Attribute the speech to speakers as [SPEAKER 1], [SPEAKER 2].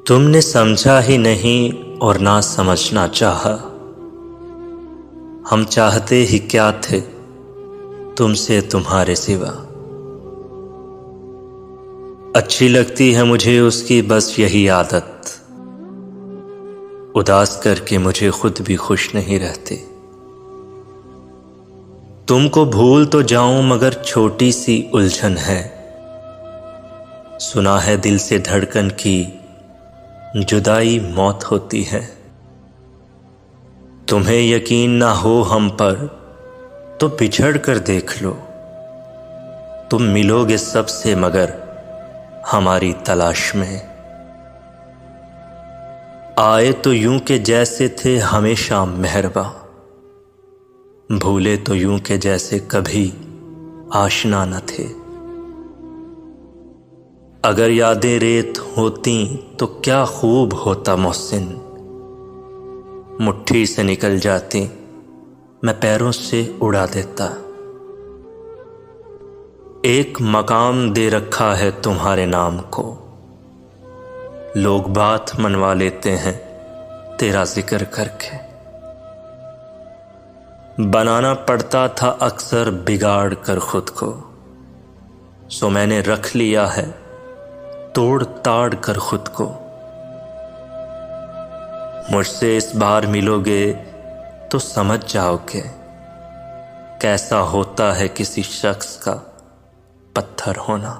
[SPEAKER 1] तुमने समझा ही नहीं और ना समझना चाहा। हम चाहते ही क्या थे तुमसे तुम्हारे सिवा। अच्छी लगती है मुझे उसकी बस यही आदत, उदास करके मुझे खुद भी खुश नहीं रहती। तुमको भूल तो जाऊं मगर छोटी सी उलझन है। सुना है दिल से धड़कन की जुदाई मौत होती है। तुम्हें यकीन ना हो हम पर तो बिछड़ कर देख लो। तुम मिलोगे सबसे मगर हमारी तलाश में। आए तो यूं के जैसे थे हमेशा मेहरबा, भूले तो यूं के जैसे कभी आशना न थे। अगर यादें रेत होती तो क्या खूब होता मोहसिन, मुट्ठी से निकल जाती मैं पैरों से उड़ा देता। एक मकाम दे रखा है तुम्हारे नाम को, लोग बात मनवा लेते हैं तेरा जिक्र करके। बनाना पड़ता था अक्सर बिगाड़ कर खुद को, सो मैंने रख लिया है तोड़ ताड़ कर खुद को। मुझसे इस बार मिलोगे तो समझ जाओगे कैसा होता है किसी शख्स का पत्थर होना।